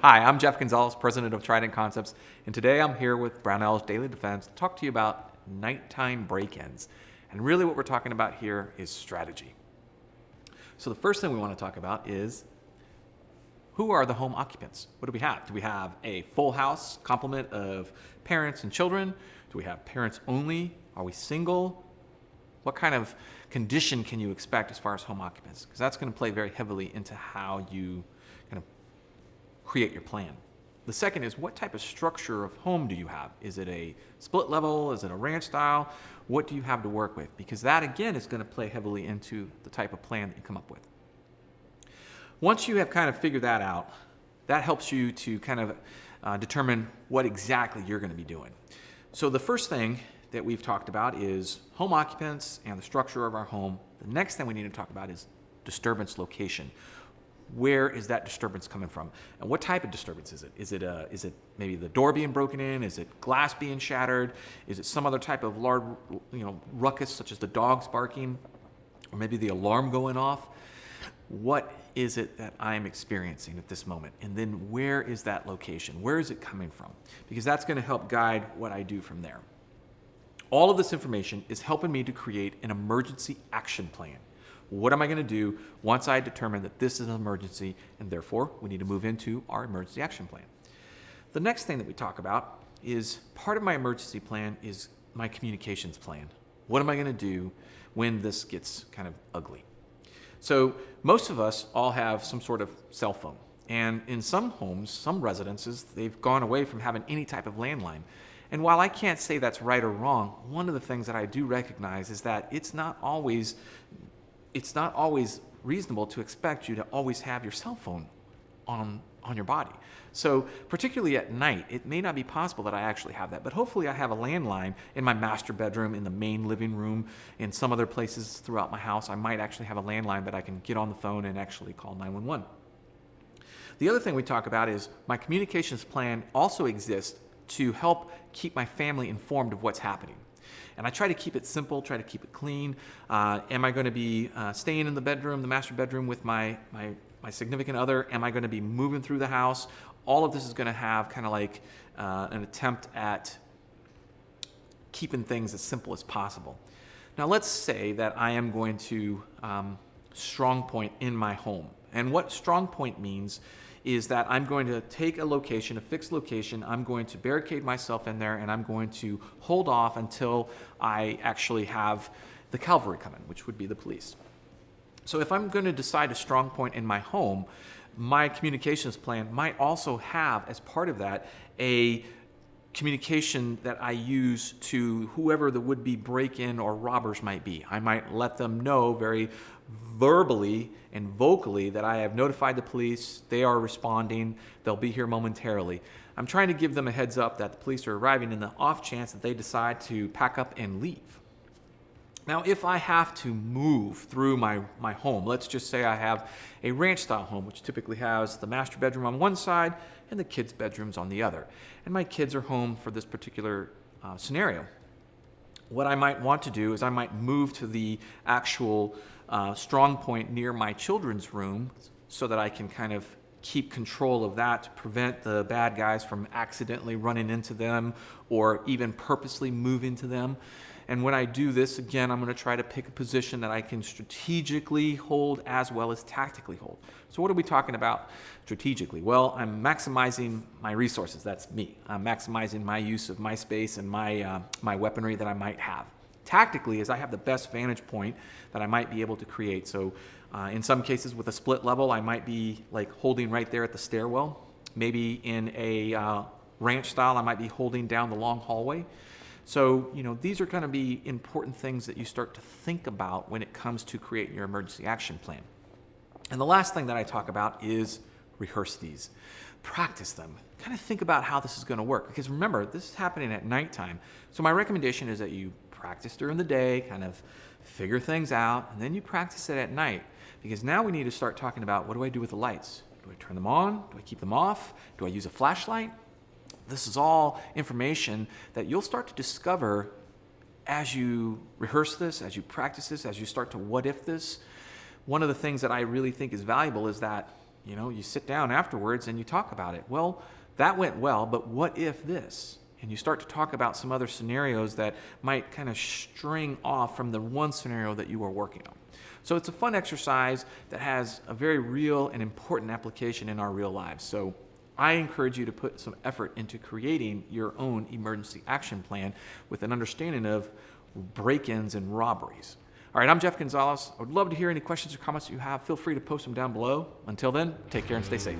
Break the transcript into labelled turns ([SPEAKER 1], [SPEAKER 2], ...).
[SPEAKER 1] Hi, I'm Jeff Gonzalez, president of Trident Concepts, and today I'm here with Brownells Daily Defense to talk to you about nighttime break-ins. And really what we're talking about here is strategy. So the first thing we want to talk about is, who are the home occupants? What do we have? Do we have a full house complement of parents and children? Do we have parents only? Are we single? What kind of condition can you expect as far as home occupants? Because that's going to play very heavily into how you kind of create your plan. The second is, what type of structure of home do you have? Is it a split level? Is it a ranch style? What do you have to work with? Because that, again, is going to play heavily into the type of plan that you come up with. Once you have kind of figured that out, that helps you to kind of determine what exactly you're going to be doing. So the first thing that we've talked about is home occupants and the structure of our home. The next thing we need to talk about is disturbance location. Where is that disturbance coming from? And what type of disturbance is it? Is it maybe the door being broken in? Is it glass being shattered? Is it some other type of large, ruckus, such as the dogs barking, or maybe the alarm going off? What is it that I'm experiencing at this moment? And then where is that location? Where is it coming from? Because that's going to help guide what I do from there. All of this information is helping me to create an emergency action plan. What am I going to do once I determine that this is an emergency, and therefore we need to move into our emergency action plan? The next thing that we talk about is, part of my emergency plan is my communications plan. What am I going to do when this gets kind of ugly? So most of us all have some sort of cell phone. And in some homes, some residences, they've gone away from having any type of landline. And while I can't say that's right or wrong, one of the things that I do recognize is that it's not always reasonable to expect you to always have your cell phone on your body. So particularly at night, it may not be possible that I actually have that, but hopefully I have a landline in my master bedroom, in the main living room, in some other places throughout my house. I might actually have a landline that I can get on the phone and actually call 911. The other thing we talk about is, my communications plan also exists to help keep my family informed of what's happening. And I try to keep it simple, try to keep it clean. Am I going to be staying in the bedroom, the master bedroom, with my significant other? Am I going to be moving through the house? All of this is going to have kind of like an attempt at keeping things as simple as possible. Now let's say that I am going to strong point in my home. And what strong point means is that I'm going to take a location, a fixed location, I'm going to barricade myself in there, and I'm going to hold off until I actually have the cavalry come in, which would be the police. So if I'm going to decide a strong point in my home, my communications plan might also have, as part of that, a communication that I use to whoever the would-be break-in or robbers might be. I might let them know very verbally and vocally that I have notified the police, they are responding, they'll be here momentarily. I'm trying to give them a heads up that the police are arriving in the off chance that they decide to pack up and leave. Now, if I have to move through my home, let's just say I have a ranch-style home, which typically has the master bedroom on one side and the kids' bedrooms on the other. And my kids are home for this particular scenario. What I might want to do is I might move to the actual strong point near my children's room so that I can kind of keep control of that to prevent the bad guys from accidentally running into them or even purposely move into them. And when I do this, again, I'm going to try to pick a position that I can strategically hold as well as tactically hold. So what are we talking about strategically? Well, I'm maximizing my resources. That's me. I'm maximizing my use of my space and my weaponry that I might have. Tactically, is I have the best vantage point that I might be able to create. So in some cases with a split level, I might be like holding right there at the stairwell. Maybe in a ranch style, I might be holding down the long hallway. So, these are going to be important things that you start to think about when it comes to creating your emergency action plan. And the last thing that I talk about is rehearse these. Practice them. Kind of think about how this is going to work. Because remember, this is happening at nighttime. So my recommendation is that you practice during the day, kind of figure things out, and then you practice it at night. Because now we need to start talking about, what do I do with the lights? Do I turn them on? Do I keep them off? Do I use a flashlight? This is all information that you'll start to discover as you rehearse this, as you practice this, as you start to what if this. One of the things that I really think is valuable is that You sit down afterwards and you talk about it. Well, that went well, but what if this? And you start to talk about some other scenarios that might kind of string off from the one scenario that you were working on. So it's a fun exercise that has a very real and important application in our real lives. So I encourage you to put some effort into creating your own emergency action plan with an understanding of break-ins and robberies. All right, I'm Jeff Gonzalez. I would love to hear any questions or comments that you have. Feel free to post them down below. Until then, take care and stay safe.